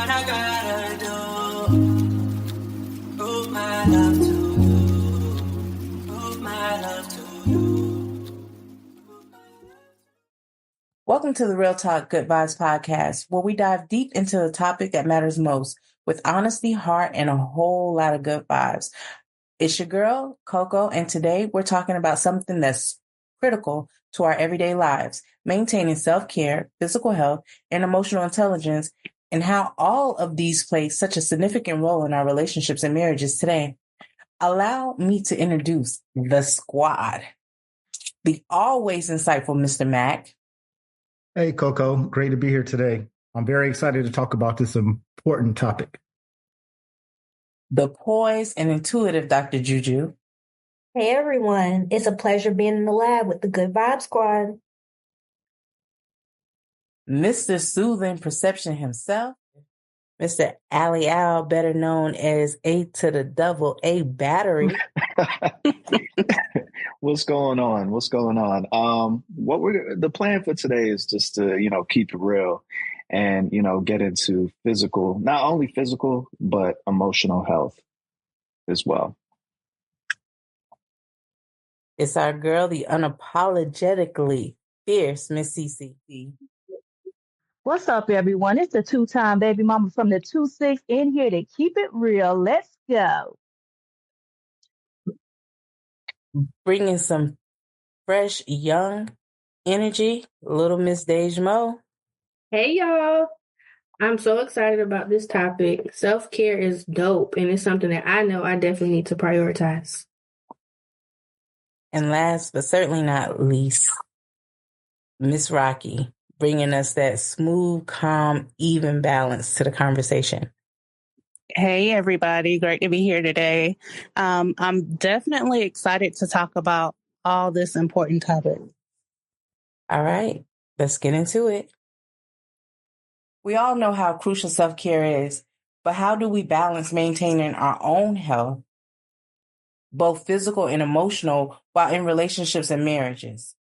what I gotta do. Prove my love to you. Prove my love to you. Welcome to the Real Talk Good Vibes podcast, where we dive deep into the topic that matters most with honesty, heart, and a whole lot of good vibes. It's your girl, Coco, and today we're talking about something that's critical to our everyday lives, maintaining self-care, physical health, and emotional intelligence, and how all of these play such a significant role in our relationships and marriages today. Allow me to introduce the squad. The always insightful Mr. Mac. Hey, Coco. Great to be here today. I'm very excited to talk about this important topic. The poised and intuitive Dr. Juju. Hey everyone, it's a pleasure being in the lab with the Good Vibe Squad. Mr. Soothing Perception himself, Mr. Ali Al, better known as A to the double A battery. What's going on? The plan for today is just to, keep it real and, get into physical, not only physical, but emotional health as well. It's our girl, the unapologetically fierce Miss CCC. What's up, everyone? It's the two-time baby mama from the 2-6 in here to keep it real. Let's go. Bringing some fresh, young energy, little Miss Dejmo. Hey, y'all. I'm so excited about this topic. Self-care is dope, and it's something that I know I definitely need to prioritize. And last but certainly not least, Miss Rocky, bringing us that smooth, calm, even balance to the conversation. Hey, everybody. Great to be here today. I'm definitely excited to talk about all this important topic. All right, let's get into it. We all know how crucial self-care is, but how do we balance maintaining our own health, both physical and emotional, while in relationships and marriages?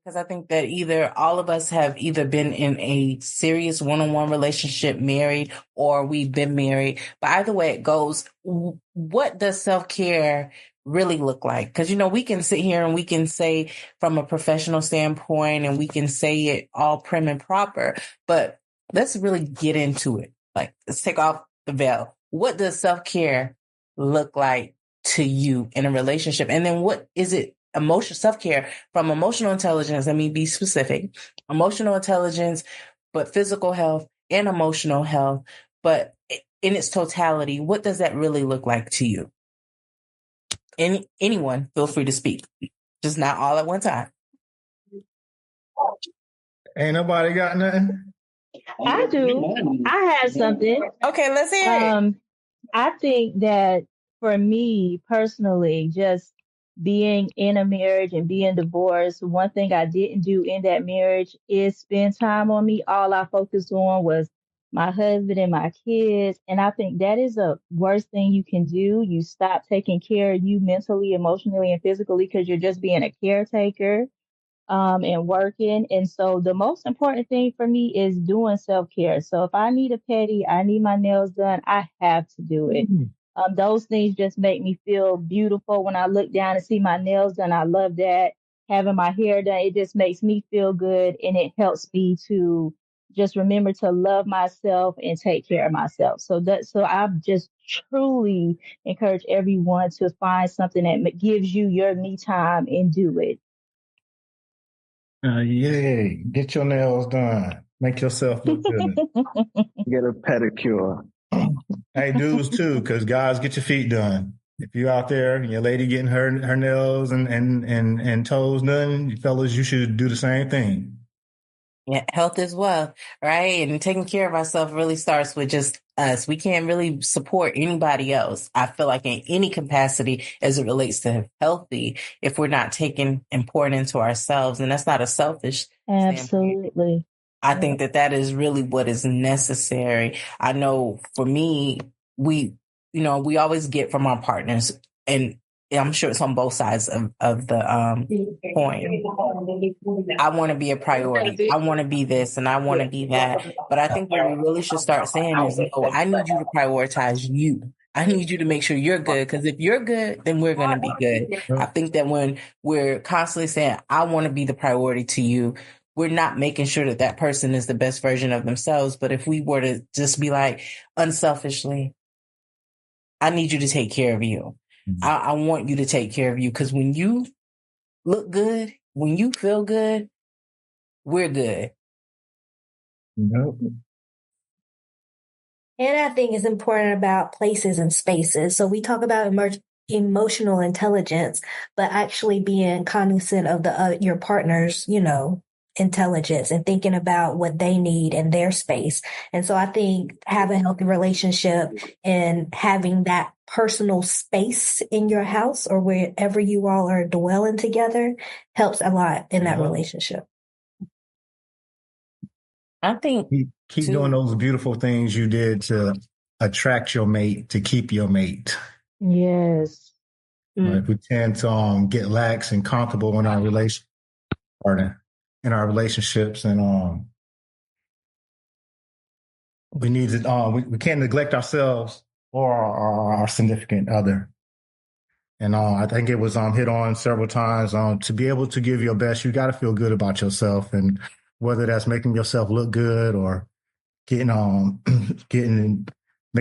Because I think that either all of us have either been in a serious one-on-one relationship, married, or we've been married. But either way it goes, what does self-care really look like? Because, we can sit here and we can say from a professional standpoint and we can say it all prim and proper, but let's really get into it. Like, let's take off the veil. What does self-care look like to you in a relationship? And then what is it? Self-care from emotional intelligence. Let me be specific. Emotional intelligence, but physical health and emotional health. But in its totality, what does that really look like to you? Anyone, feel free to speak. Just not all at one time. Ain't nobody got nothing? I do. I have something. Okay, let's hear it. I think that for me personally, just being in a marriage and being divorced, one thing I didn't do in that marriage is spend time on me. All I focused on was my husband and my kids. And I think that is the worst thing you can do. You stop taking care of you mentally, emotionally, and physically because you're just being a caretaker and working. And so the most important thing for me is doing self-care. So if I need a pedi, I need my nails done, I have to do it. Mm-hmm. Those things just make me feel beautiful when I look down and see my nails done. I love that. Having my hair done, it just makes me feel good, and it helps me to just remember to love myself and take care of myself. So I just truly encourage everyone to find something that gives you your me time and do it. Yay. Get your nails done. Make yourself look good. Get a pedicure. Hey, dudes too, because guys, get your feet done. If you're out there and your lady getting her nails and toes done, fellas, you should do the same thing. Yeah, health as well, right? And taking care of ourselves really starts with just us. We can't really support anybody else, I feel like, in any capacity as it relates to healthy if we're not taking and pouring into ourselves. And that's not a selfish Absolutely. standpoint. I think that is really what is necessary. I know for me, we always get from our partners, and I'm sure it's on both sides of the coin. I want to be a priority. I want to be this and I want to be that. But I think what we really should start saying is, no, I need you to prioritize you. I need you to make sure you're good. Because if you're good, then we're going to be good. I think that when we're constantly saying, I want to be the priority to you, we're not making sure that that person is the best version of themselves. But if we were to just be like, unselfishly, I need you to take care of you. I want you to take care of you. Because when you look good, when you feel good, we're good. Nope. And I think it's important about places and spaces. So we talk about emotional intelligence, but actually being cognizant of your partner's, intelligence and thinking about what they need in their space. And so I think having a healthy relationship and having that personal space in your house or wherever you all are dwelling together helps a lot in that relationship. I think keep doing those beautiful things you did to attract your mate, to keep your mate. Yes. Right? We tend to get lax and comfortable in our relationships, and we need to we can't neglect ourselves or our significant other. And I think it was hit on several times. To be able to give your best, you got to feel good about yourself, and whether that's making yourself look good or making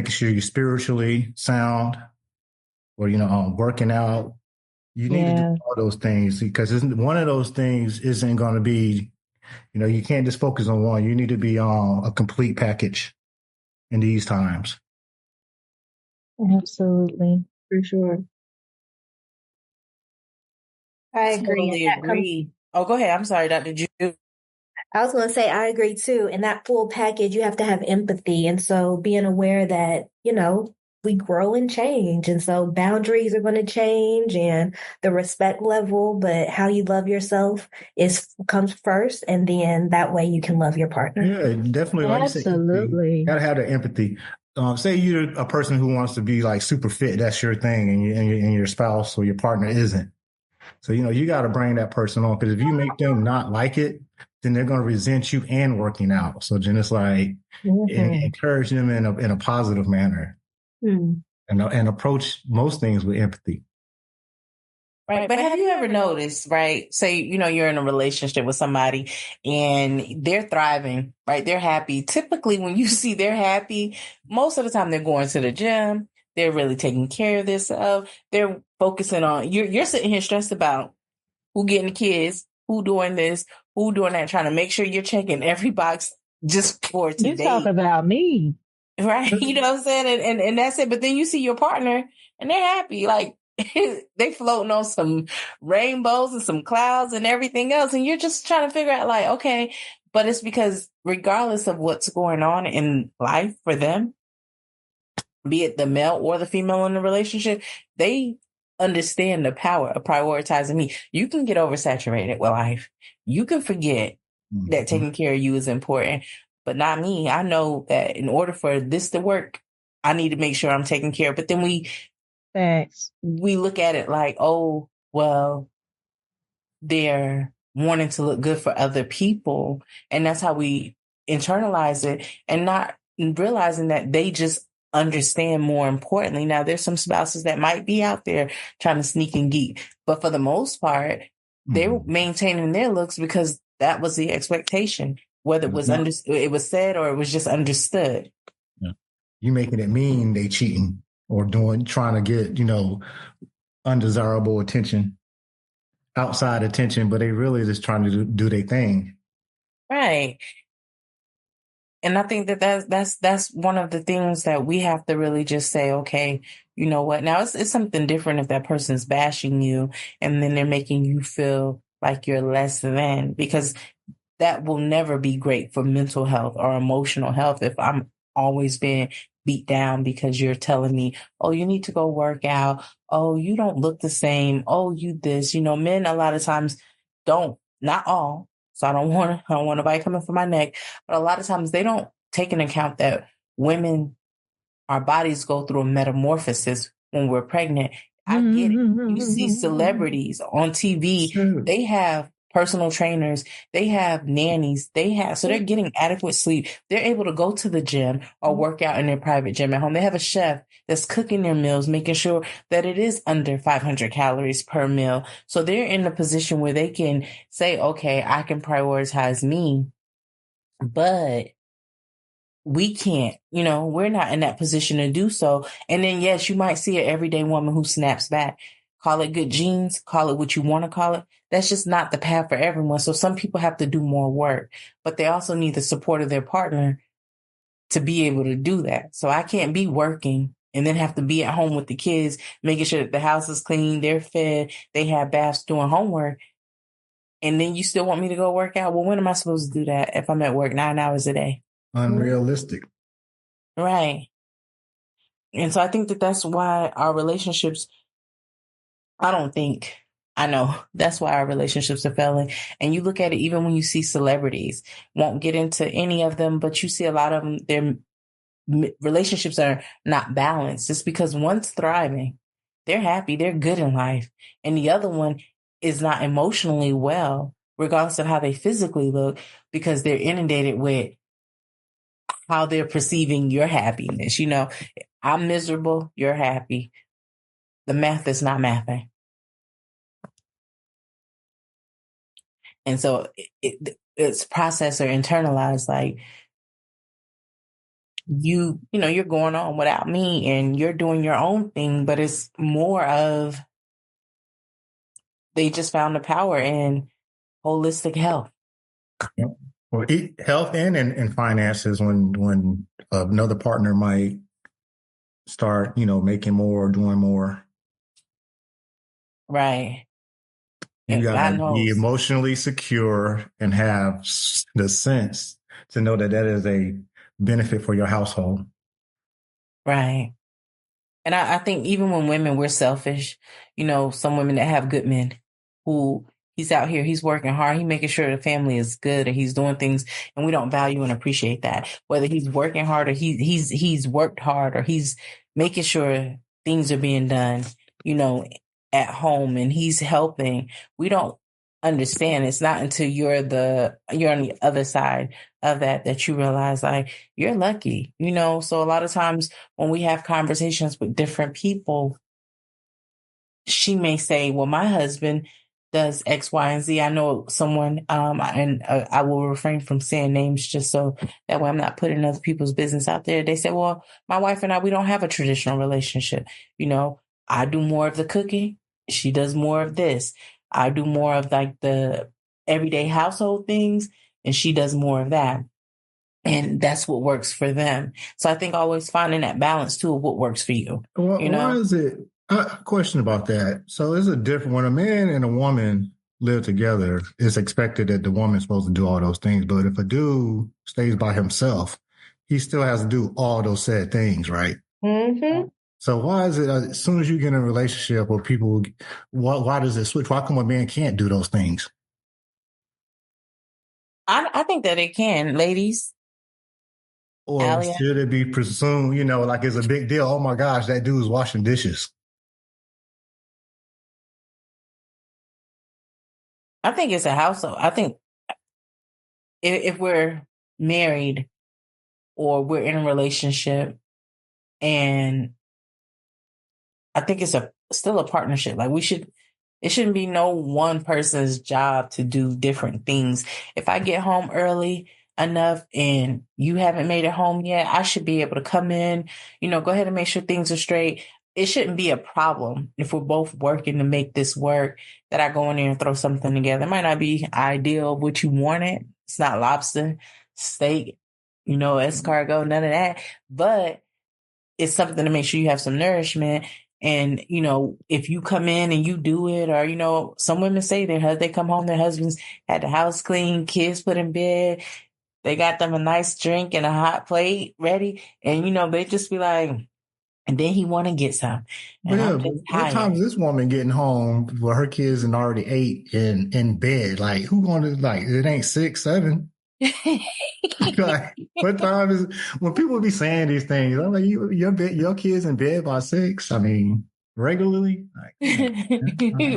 sure you're spiritually sound, or working out. You need to do all those things, because one of those things isn't going to be, you can't just focus on one. You need to be a complete package in these times. Absolutely. For sure. I agree. Totally agree. Oh, go ahead. I'm sorry, Dr. Ju. I was going to say, I agree too. In that full package, you have to have empathy. And so being aware that, we grow and change. And so boundaries are going to change and the respect level, but how you love yourself comes first. And then that way you can love your partner. Yeah, definitely. Like absolutely. You got to have the empathy. Say you're a person who wants to be like super fit. That's your thing. And your spouse or your partner isn't. So, you got to bring that person on, because if you make them not like it, then they're going to resent you and working out. So then it's like encourage them in a positive manner and approach most things with empathy. Right. But have you ever noticed, right? Say, you're in a relationship with somebody and they're thriving, right? They're happy. Typically, when you see they're happy, most of the time they're going to the gym. They're really taking care of themselves. They're focusing on, you're sitting here stressed about who getting the kids, who doing this, who doing that, trying to make sure you're checking every box just for today. You talk about me. Right. You know what I'm saying? And that's it. But then you see your partner and they're happy. Like they floating on some rainbows and some clouds and everything else. And you're just trying to figure out like, okay, but it's because regardless of what's going on in life for them, be it the male or the female in the relationship, they understand the power of prioritizing me. You can get oversaturated with life. You can forget that taking care of you is important, but not me. I know that in order for this to work, I need to make sure I'm taking care. But then we look at it like, oh, well, they're wanting to look good for other people. And that's how we internalize it, and not realizing that they just understand more importantly. Now, there's some spouses that might be out there trying to sneak and geek, but for the most part, they're maintaining their looks because that was the expectation, whether it was it was said or it was just understood. Yeah. You making it mean they cheating or trying to get, undesirable attention, outside attention, but they really just trying to do their thing. Right. And I think that's one of the things that we have to really just say, okay, you know what? Now it's something different if that person's bashing you and then they're making you feel like you're less than, because that will never be great for mental health or emotional health. If I'm always being beat down because you're telling me, oh, you need to go work out. Oh, you don't look the same. Oh, you this, men a lot of times don't, not all. So I don't want nobody coming for my neck, but a lot of times they don't take into account that women, our bodies go through a metamorphosis when we're pregnant. I get it. You see celebrities on TV, Sure. they have personal trainers, they have nannies, so they're getting adequate sleep. They're able to go to the gym or work out in their private gym at home. They have a chef that's cooking their meals, making sure that it is under 500 calories per meal. So they're in a position where they can say, okay, I can prioritize me, but we can't, we're not in that position to do so. And then, yes, you might see an everyday woman who snaps back. Call it good genes, call it what you want to call it. That's just not the path for everyone. So some people have to do more work, but they also need the support of their partner to be able to do that. So I can't be working and then have to be at home with the kids, making sure that the house is clean, they're fed, they have baths, doing homework. And then you still want me to go work out? Well, when am I supposed to do that if I'm at work 9 hours a day? Unrealistic. Right. And so I think that that's why our relationships, I know that's why our relationships are failing. And you look at it even when you see celebrities, won't get into any of them, but you see a lot of them, their relationships are not balanced. It's because one's thriving, they're happy, they're good in life, and the other one is not emotionally well, regardless of how they physically look, because they're inundated with how they're perceiving your happiness. I'm miserable, you're happy. The math is not mathing. And so it's processed or internalized, like you're going on without me and you're doing your own thing, but it's more of they just found the power in holistic health. Yep. Well, health and finances when another partner might start, making more, doing more. Right. You And got God to be knows. emotionally secure and have the sense to know that that is a benefit for your household. Right. And I think even when women, we're selfish, some women that have good men who he's out here, he's working hard, he's making sure the family is good, or he's doing things, and we don't value and appreciate that. Whether he's working hard or he's worked hard, or he's making sure things are being done, at home, and he's helping. We don't understand. It's not until you're on the other side of that you realize, like, you're lucky, So a lot of times when we have conversations with different people, she may say, well, my husband does X, Y, and Z. I know someone, and I will refrain from saying names just so that way I'm not putting other people's business out there. They said, well, my wife and I, we don't have a traditional relationship. I do more of the cooking. She does more of this. I do more of like the everyday household things, and she does more of that. And that's what works for them. So I think always finding that balance too of what works for you. Well, why is it? A question about that. So is it different when a man and a woman live together? It's expected that the woman's supposed to do all those things, but if a dude stays by himself, he still has to do all those said things, right? Mm-hmm. So why is it as soon as you get in a relationship where people, why does it switch? Why come a man can't do those things? I think that it can, ladies. Or Alia? should it be presumed, like it's a big deal? Oh my gosh, that dude's washing dishes. I think it's a household. I think if we're married or we're in a relationship, and I think it's still a partnership. Like it shouldn't be no one person's job to do different things. If I get home early enough and you haven't made it home yet, I should be able to come in, go ahead and make sure things are straight. It shouldn't be a problem if we're both working to make this work that I go in there and throw something together. It might not be ideal of what you wanted. It's not lobster, steak, escargot, none of that. But it's something to make sure you have some nourishment. And, if you come in and you do it, or, some women say they come home, their husbands had the house clean, kids put in bed, they got them a nice drink and a hot plate ready. And, they just be like, and then he want to get some. And Yeah, I'm but just what time is this woman getting home where her kids and already ate and in bed? Like, who going to, like, it ain't 6, 7? Like, what time is when people be saying these things? I'm like, your kids in bed by 6? I mean, regularly. Like,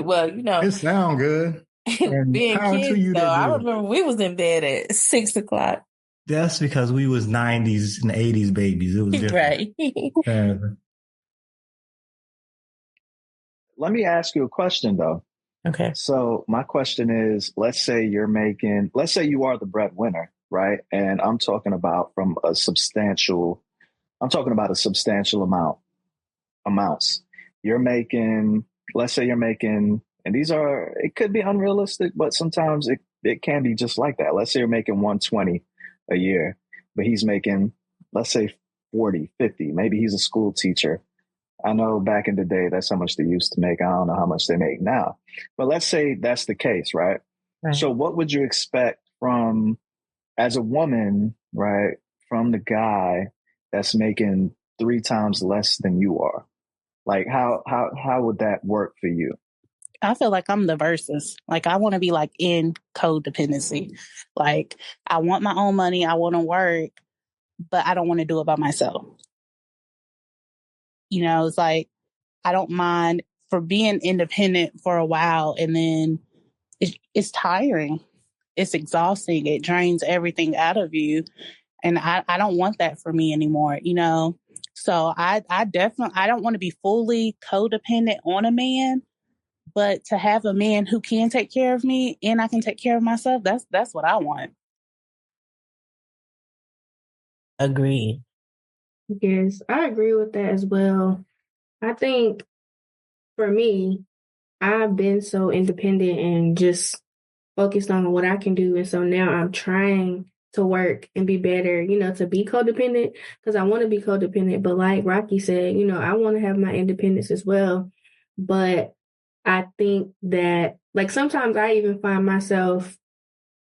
Well, you know, it sound good. And being power to kids, you though, that I do it. remember we was in bed at 6 o'clock. That's because we was 90s and 80s babies. It was different. Right. Let me ask you a question though. Okay. So my question is, let's say you are the breadwinner, right? And I'm talking about a substantial amounts. Let's say you're making, and it could be unrealistic, but sometimes it can be just like that. Let's say you're making 120 a year, but he's making, let's say 40, 50. Maybe he's a school teacher. I know back in the day, that's how much they used to make. I don't know how much they make now, but let's say that's the case, right? Right. So what would you expect as a woman, right, from the guy that's making 3 times less than you are? Like how would that work for you? I feel like I'm the versus. Like I want to be like in codependency. Like I want my own money. I want to work, but I don't want to do it by myself. You know, it's like, I don't mind for being independent for a while, and then it's tiring. It's exhausting. It drains everything out of you. And I don't want that for me anymore, you know? So I don't want to be fully codependent on a man, but to have a man who can take care of me and I can take care of myself, that's what I want. Agreed. Yes, I agree with that as well. I think for me, I've been so independent and just focused on what I can do. And so now I'm trying to work and be better, to be codependent, because I want to be codependent. But like Rocky said, I want to have my independence as well. But I think that, like, sometimes I even find myself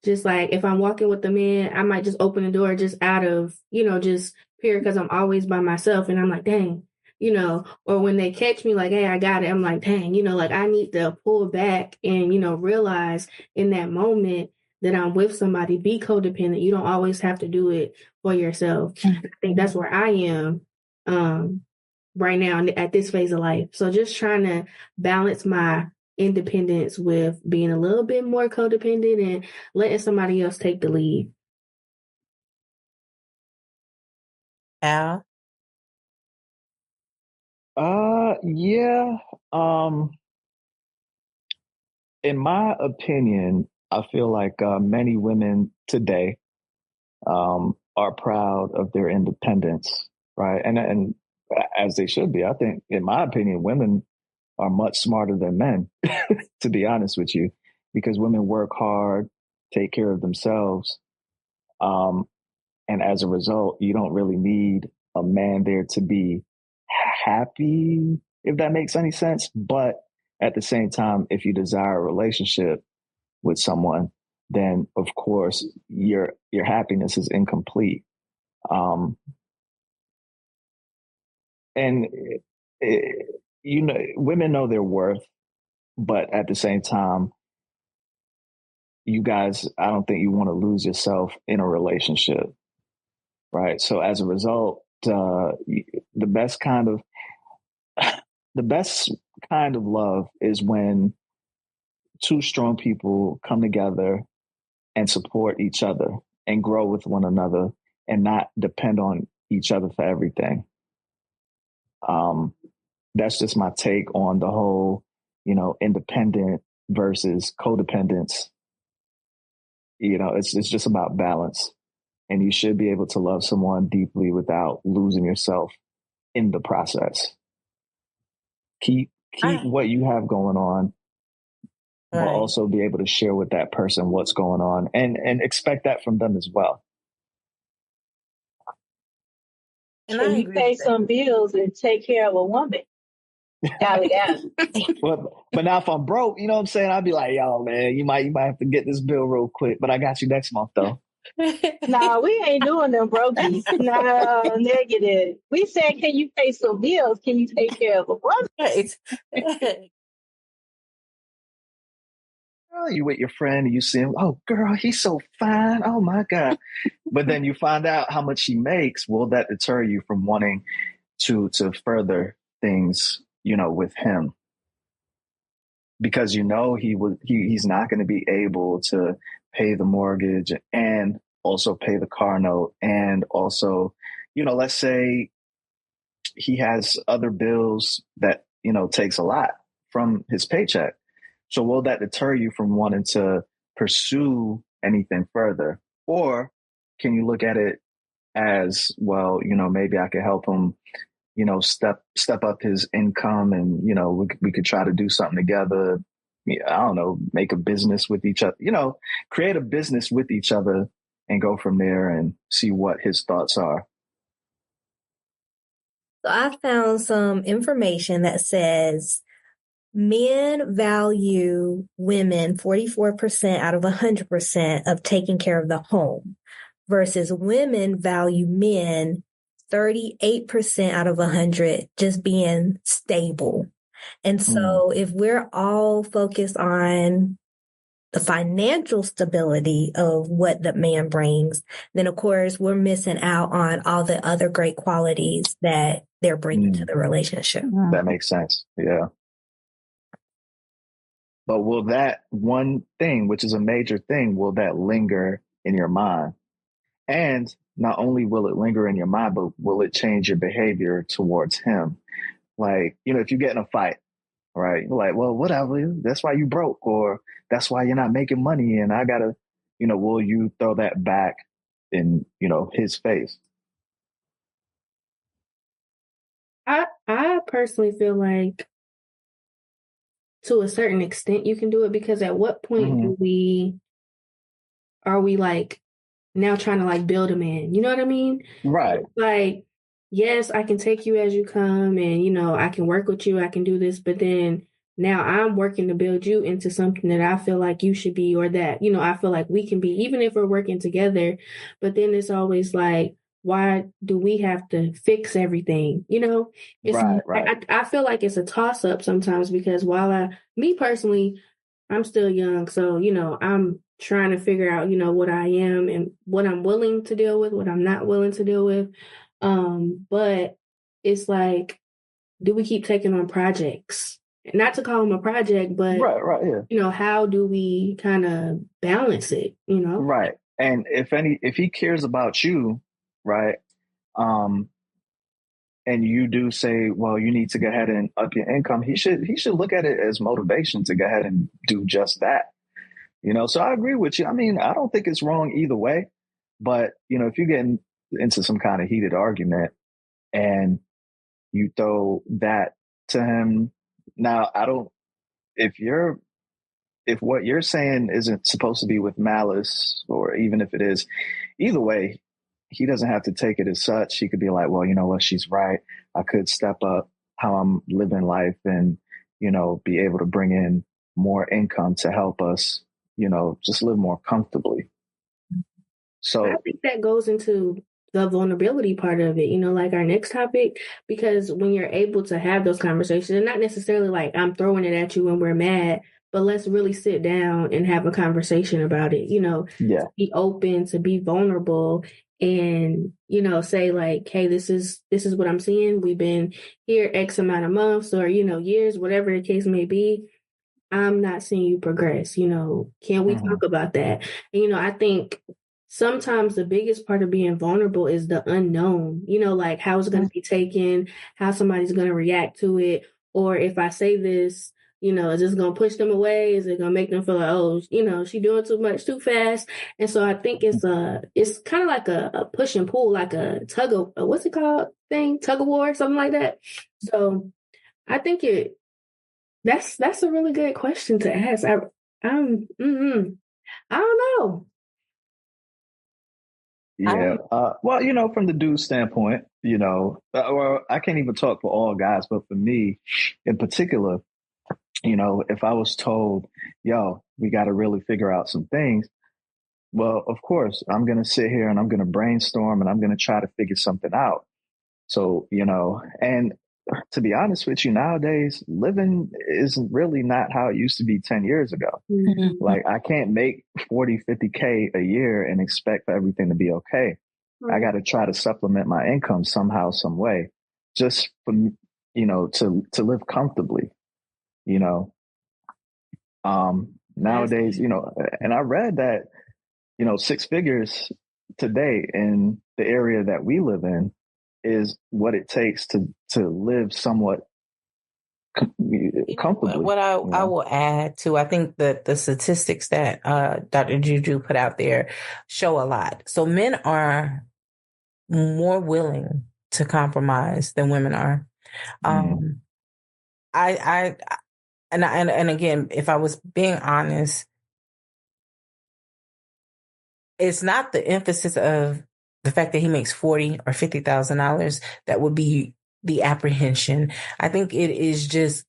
just like, if I'm walking with a man, I might just open the door just out of, just period, because I'm always by myself. And I'm like, dang, or when they catch me like, hey, I got it. I'm like, dang, like I need to pull back and, realize in that moment that I'm with somebody, be codependent. You don't always have to do it for yourself. I think that's where I am right now at this phase of life. So just trying to balance my independence with being a little bit more codependent and letting somebody else take the lead. Al? Yeah. In my opinion, I feel like many women today are proud of their independence, right? And as they should be. I think, in my opinion, women are much smarter than men, to be honest with you, because women work hard, take care of themselves. And as a result, you don't really need a man there to be happy, if that makes any sense. But at the same time, if you desire a relationship with someone, then of course your happiness is incomplete. And women know their worth, but at the same time, you guys, I don't think you want to lose yourself in a relationship, right? So as a result, the best kind of love is when two strong people come together and support each other and grow with one another and not depend on each other for everything. That's just my take on the whole, independent versus codependence. It's just about balance, and you should be able to love someone deeply without losing yourself in the process. Keep what you have going on, Right. but also be able to share with that person what's going on and expect that from them as well. And Can I you agree pay with that. some bills and take care of a woman? But now if I'm broke, you know what I'm saying? I'd be like, yo, man, you might have to get this bill real quick, but I got you next month though. No, we ain't doing them brokies. No, negative. We said, can you pay some bills? Can you take care of a woman? Right. You with your friend and you see him, oh girl, he's so fine. Oh my God. But then you find out how much he makes. Will that deter you from wanting to further things with him, because he's not going to be able to pay the mortgage and also pay the car note, and also, let's say he has other bills that takes a lot from his paycheck. So will that deter you from wanting to pursue anything further? Or can you look at it as, well, maybe I could help him, step up his income, and, we could try to do something together. I don't know, make a business with each other, create a business with each other and go from there and see what his thoughts are. So I found some information that says men value women 44% out of 100% of taking care of the home, versus women value men 38% out of 100 just being stable. And so if we're all focused on the financial stability of what the man brings, then of course we're missing out on all the other great qualities that they're bringing to the relationship. That makes sense. Yeah. But will that one thing, which is a major thing, will that linger in your mind? And not only will it linger in your mind, but will it change your behavior towards him? Like, if you get in a fight, right? You're like, well, whatever, that's why you broke, or that's why you're not making money, and I gotta, will you throw that back in, his face? I personally feel like to a certain extent you can do it, because at what point are we like now trying to like build a man? You know what I mean? Right. Like, yes, I can take you as you come, and I can work with you, I can do this, but then now I'm working to build you into something that I feel like you should be, or that, I feel like we can be, even if we're working together. But then it's always like, why do we have to fix everything? It's, right. I feel like it's a toss up sometimes, because while me personally, I'm still young. So, I'm trying to figure out, what I am and what I'm willing to deal with, what I'm not willing to deal with. But it's like, do we keep taking on projects? Not to call them a project, but right, yeah. How do we kind of balance it? Right. And if he cares about you, right, and you do say, well, you need to go ahead and up your income, he should look at it as motivation to go ahead and do just that. So I agree with you. I mean, I don't think it's wrong either way, but if you get into some kind of heated argument and you throw that to him, now if what you're saying isn't supposed to be with malice, or even if it is, either way, he doesn't have to take it as such. He could be like, well, you know what, she's right. I could step up how I'm living life and, be able to bring in more income to help us, just live more comfortably. So I think that goes into the vulnerability part of it, like our next topic, because when you're able to have those conversations, and not necessarily like I'm throwing it at you when we're mad, but let's really sit down and have a conversation about it, yeah. To be open, to be vulnerable, and, say like, hey, this is what I'm seeing. We've been here X amount of months, or, years, whatever the case may be. I'm not seeing you progress, can we talk about that? And, I think sometimes the biggest part of being vulnerable is the unknown, like how it's going to be taken, how somebody's going to react to it. Or if I say this, is this going to push them away? Is it going to make them feel like, oh, she doing too much too fast? And so I think it's kind of like a push and pull, like a tug of, what's it called thing? Tug of war, something like that. So I think that's a really good question to ask. I don't know. Yeah. Well, from the dude's standpoint, well, I can't even talk for all guys, but for me in particular, if I was told, yo, we got to really figure out some things, well, of course, I'm going to sit here and I'm going to brainstorm and I'm going to try to figure something out. So, and to be honest with you, nowadays, living isn't really not how it used to be 10 years ago. Mm-hmm. Like, I can't make 40, 50K a year and expect for everything to be okay. I got to try to supplement my income somehow, some way, just for, to live comfortably, you know. Nowadays, and I read that, six figures today in the area that we live in is what it takes to live somewhat comfortably. What I will add to, I think that the statistics that Dr. Juju put out there show a lot. So men are more willing to compromise than women are. And again, if I was being honest, it's not the emphasis of the fact that he makes $40,000 or $50,000 that would be the apprehension. I think it is just,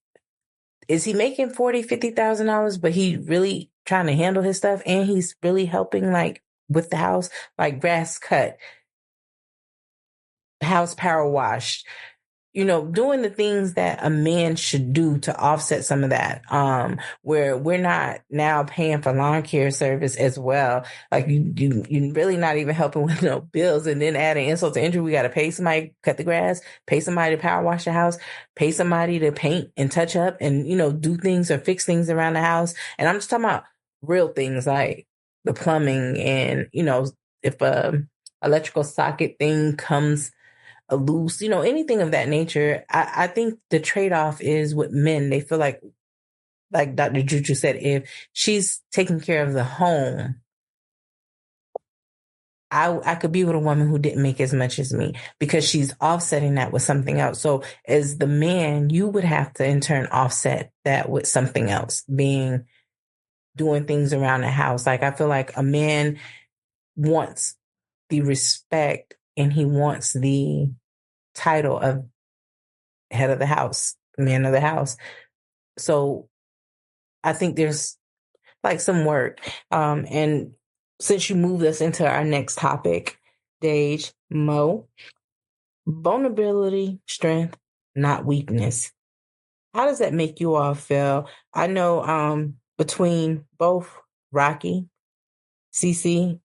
is he making $40,000, $50,000, but he really trying to handle his stuff and he's really helping like with the house, like grass cut, house power washed, doing the things that a man should do to offset some of that, where we're not now paying for lawn care service as well. Like you really not even helping with no bills, and then adding insult to injury, we got to pay somebody to cut the grass, pay somebody to power wash the house, pay somebody to paint and touch up and, do things or fix things around the house. And I'm just talking about real things like the plumbing and, if a electrical socket thing comes loose, anything of that nature. I think the trade-off is with men. They feel like Dr. Juju said, if she's taking care of the home, I could be with a woman who didn't make as much as me because she's offsetting that with something else. So as the man, you would have to in turn offset that with something else, doing things around the house. Like I feel like a man wants the respect and he wants the title of head of the house, man of the house. So I think there's like some work. And since you moved us into our next topic, Dage, Mo, vulnerability, strength, not weakness. How does that make you all feel? I know between both Rocky, CC,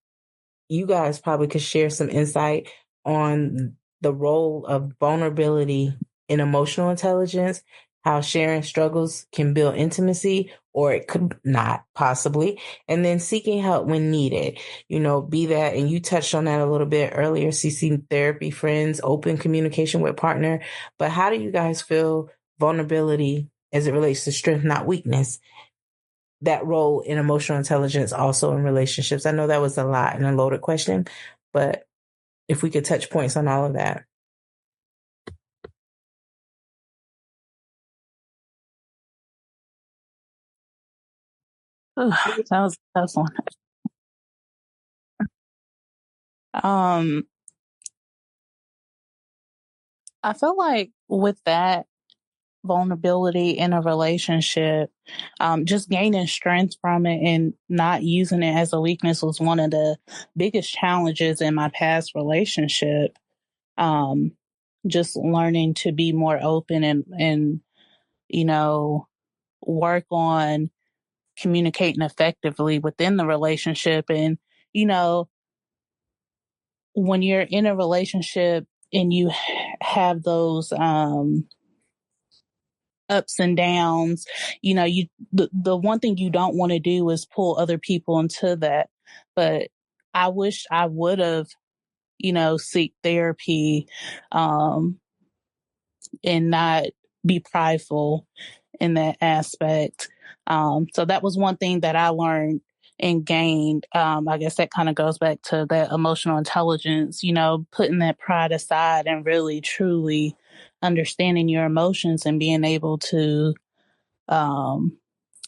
you guys probably could share some insight on the role of vulnerability in emotional intelligence, how sharing struggles can build intimacy, or it could not possibly, and then seeking help when needed. Be that, and you touched on that a little bit earlier, CC, therapy, friends, open communication with partner. But how do you guys feel vulnerability as it relates to strength, not weakness? That role in emotional intelligence also in relationships. I know that was a lot and a loaded question, but if we could touch points on all of that. That was a tough one. I feel like with that vulnerability in a relationship, just gaining strength from it and not using it as a weakness was one of the biggest challenges in my past relationship. Just learning to be more open and work on communicating effectively within the relationship. And, when you're in a relationship and you have those ups and downs, the one thing you don't want to do is pull other people into that. But I wish I would have, seek therapy and not be prideful in that aspect. So that was one thing that I learned and gained. I guess that kind of goes back to that emotional intelligence, putting that pride aside and really truly understanding your emotions and being able to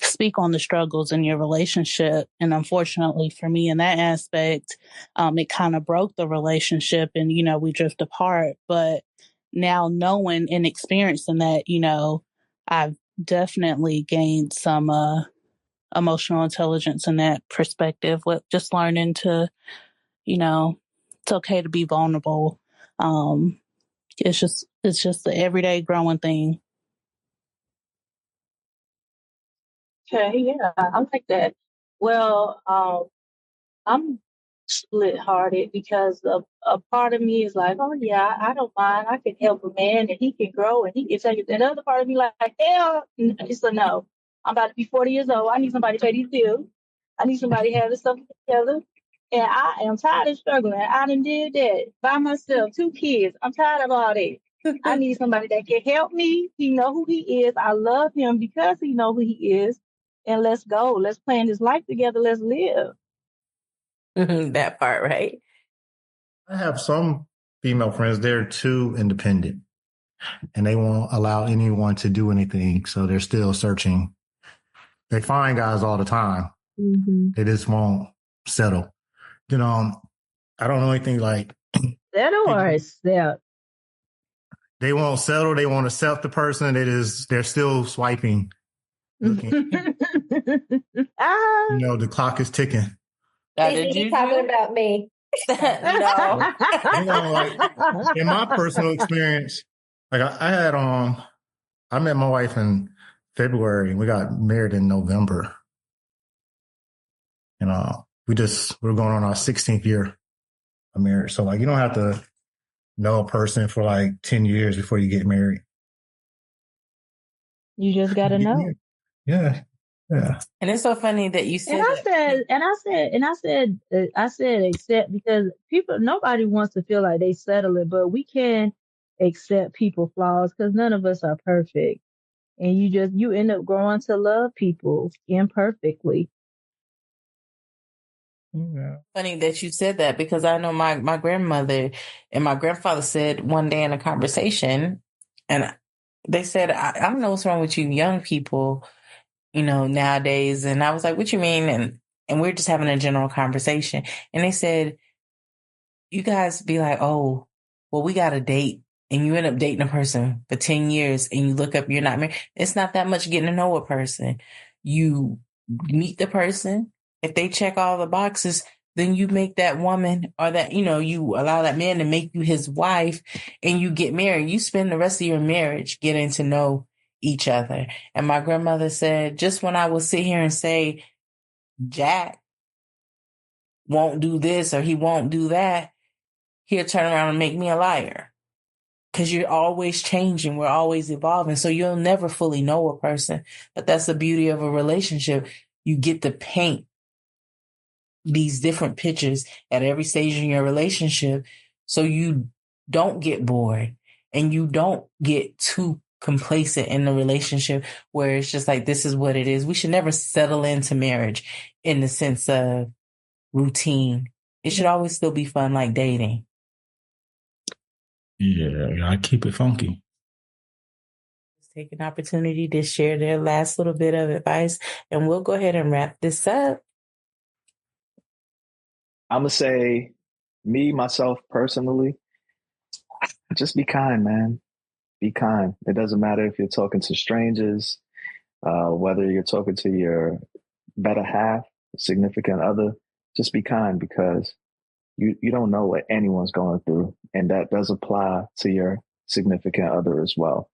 speak on the struggles in your relationship. And unfortunately for me in that aspect, it kind of broke the relationship and, we drift apart. But now knowing and experiencing that, I've definitely gained some emotional intelligence in that perspective with just learning to, it's okay to be vulnerable. It's just the everyday growing thing. Okay, yeah, I like that. Well, I'm split hearted because a part of me is like, oh yeah, I don't mind. I can help a man and he can grow and he can take it. Another part of me like, hell, it's a no. I'm about to be 40 years old. I need somebody to pay these bills. I need somebody to have this stuff together. And I am tired of struggling. I done did that by myself, 2 kids. I'm tired of all that. I need somebody that can help me. He know who he is. I love him because he know who he is. And let's go. Let's plan this life together. Let's live. That part, right? I have some female friends, they're too independent and they won't allow anyone to do anything. So they're still searching. They find guys all the time. Mm-hmm. They just won't settle. You know, I don't know anything like Settle or accept? they won't settle. They won't accept the person. They're still swiping. Looking. The clock is ticking. Did you talking about me? No. Like, in my personal experience, like I had I met my wife in February and we got married in November. We're going on our 16th year of marriage. So like you don't have to know a person for like 10 years before you get married. You just gotta know. Yeah. Yeah. And it's so funny that you said I said accept because nobody wants to feel like they settling, but we can accept people flaws because none of us are perfect. And you end up growing to love people imperfectly. Yeah. Funny that you said that because I know my grandmother and my grandfather said one day in a conversation, and they said, I don't know what's wrong with you young people, nowadays. And I was like, what you mean? And we're just having a general conversation. And they said, you guys be like, oh, well, we got a date. And you end up dating a person for 10 years and you look up, you're not married. It's not that much getting to know a person. You meet the person. If they check all the boxes, then you make that woman or that, you allow that man to make you his wife and you get married. You spend the rest of your marriage getting to know each other. And my grandmother said, just when I will sit here and say, Jack won't do this or he won't do that, he'll turn around and make me a liar. Because you're always changing. We're always evolving. So you'll never fully know a person. But that's the beauty of a relationship. You get to paint these different pictures at every stage in your relationship. So you don't get bored and you don't get too complacent in the relationship where it's just like, this is what it is. We should never settle into marriage in the sense of routine. It should always still be fun like dating. Yeah, I keep it funky. Let's take an opportunity to share their last little bit of advice, and we'll go ahead and wrap this up. I'm going to say, me, myself, personally, just be kind, man. Be kind. It doesn't matter if you're talking to strangers, whether you're talking to your better half, significant other, just be kind because you don't know what anyone's going through. And that does apply to your significant other as well.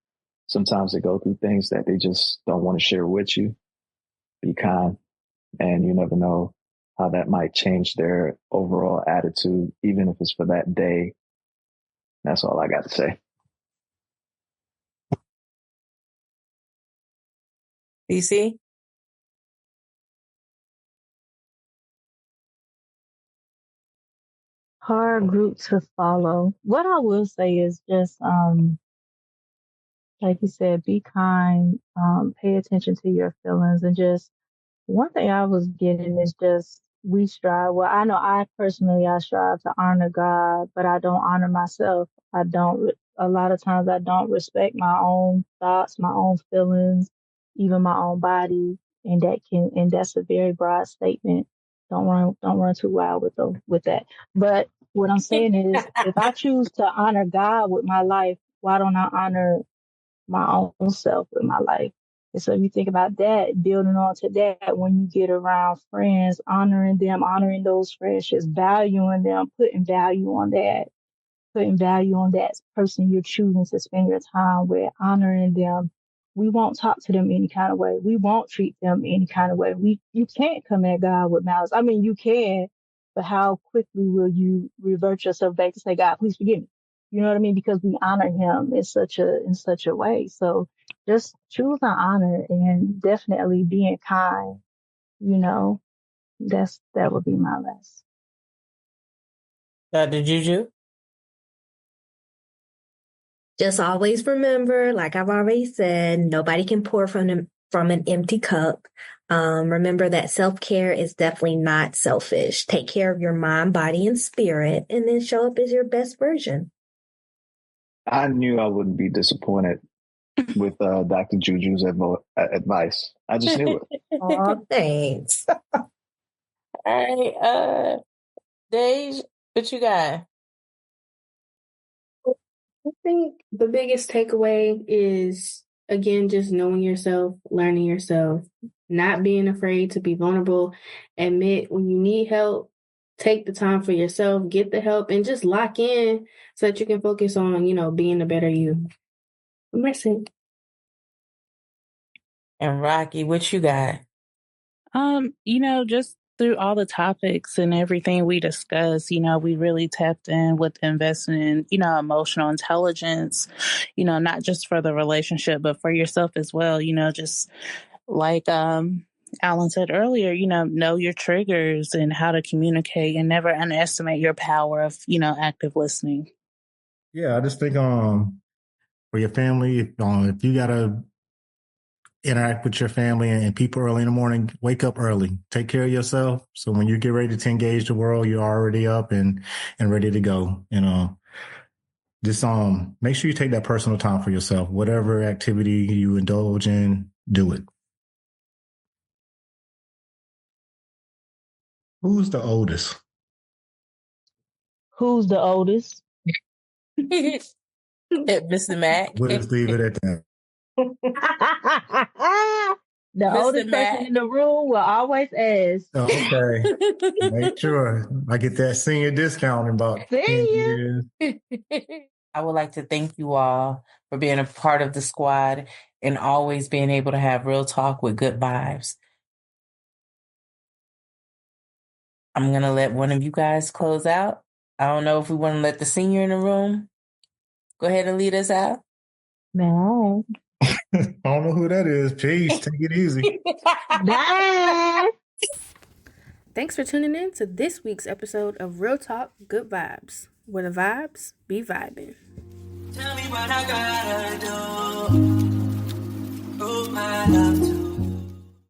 Sometimes they go through things that they just don't want to share with you. Be kind. And you never know how that might change their overall attitude, even if it's for that day. That's all I got to say. DC? Hard group to follow. What I will say is just, like you said, be kind, pay attention to your feelings, and just one thing I was getting is just we strive. Well, I know I strive to honor God, but I don't honor myself. A lot of times I don't respect my own thoughts, my own feelings, even my own body. And that's a very broad statement. Don't run too wild with that. But what I'm saying is if I choose to honor God with my life, why don't I honor my own self with my life? And so if you think about that, building on to that, when you get around friends, honoring them, honoring those friendships, valuing them, putting value on that person you're choosing to spend your time with, honoring them. We won't talk to them any kind of way. We won't treat them any kind of way. You can't come at God with malice. I mean, you can, but how quickly will you revert yourself back to say, God, please forgive me? You know what I mean? Because we honor him in such a way. So just choose to honor and definitely being kind, you know, that would be my last. Dr. Juju? Just always remember, like I've already said, nobody can pour from an empty cup. Remember that self-care is definitely not selfish. Take care of your mind, body, and spirit, and then show up as your best version. I knew I wouldn't be disappointed with Dr. Juju's advice. I just knew it. Oh, thanks. All right, Dej, what you got? I think the biggest takeaway is, again, just knowing yourself, learning yourself, not being afraid to be vulnerable, admit when you need help, take the time for yourself, get the help, and just lock in so that you can focus on, being a better you. That's it. And Rocky, what you got? Just through all the topics and everything we discussed, we really tapped in with investing in, emotional intelligence, not just for the relationship, but for yourself as well, just like Alan said earlier, know your triggers and how to communicate and never underestimate your power of, active listening. Yeah, I just think for your family, if you gotta interact with your family and people early in the morning, wake up early. Take care of yourself. So when you get ready to engage the world, you're already up and ready to go. Just make sure you take that personal time for yourself. Whatever activity you indulge in, do it. Who's the oldest? Who's the oldest? Mr. Mac. We'll just leave it at that. The Mr. oldest Matt. person in the room will always ask. Oh, okay. Make sure I get that senior discount in about 10 years. I would like to thank you all for being a part of the squad and always being able to have real talk with good vibes. I'm going to let one of you guys close out. I don't know if we want to let the senior in the room go ahead and lead us out. No. I don't know who that is. Peace. Take it easy. Bye. Thanks for tuning in to this week's episode of Real Talk Good Vibes, where the vibes be vibing. Tell me what I gotta do. Prove my love to